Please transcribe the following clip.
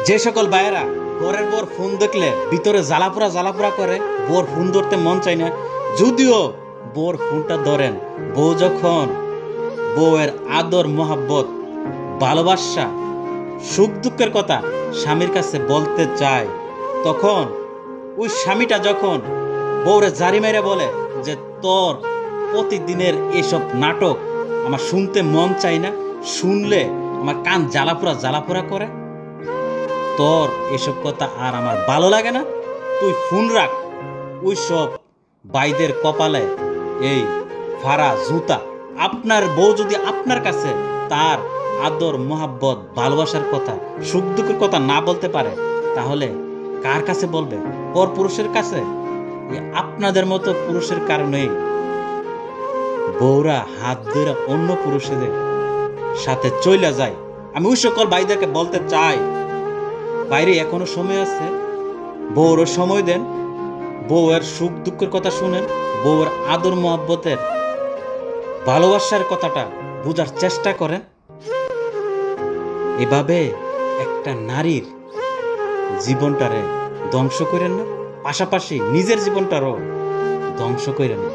যে সকল ভাইয়েরা ঘরের বর ফোন দেখলে ভিতরে জ্বালাপোড়া জ্বালাপোড়া করে, বর ফোন ধরতে মন চায় না, যদিও বর ফোনটা ধরেন, বউ যখন বউয়ের আদর মোহাব্বত ভালোবাসা সুখ দুঃখের কথা স্বামীর কাছে বলতে চায়, তখন ওই স্বামীটা যখন বউরে জারি মেরে বলে যে তোর প্রতিদিনের এসব নাটক আমার শুনতে মন চাই না, শুনলে আমার কান জ্বালাপোড়া জ্বালাপোড়া করে, তোর এসব কথা আর আমার ভালো লাগে না, তুই ফোন রাখ। ওই সব বাইদের কপালে এই ফাড়া জুতা। আপনার বউ যদি আপনার কাছে তার আদর মোহাব্বত ভালোবাসার কথা সুখ দুঃখের কথা না বলতে পারে, তাহলে কার কাছে বলবে? পর পুরুষের কাছে। আপনাদের মতো পুরুষের কারণেই বউরা হাত ধরে অন্য পুরুষদের সাথে চলে যায়। আমি ওই সকল ভাইদেরকে বলতে চাই, বাইরে এখনো সময় আছে, বউর সময় দেন, বউয়ের সুখ দুঃখের কথা শুনেন, বউয়ের আদর মোহাব্বতের ভালোবাসার কথাটা বোঝার চেষ্টা করেন। এভাবে একটা নারীর জীবনটারে ধ্বংস করেন না, পাশাপাশি নিজের জীবনটারও ধ্বংস করেন না।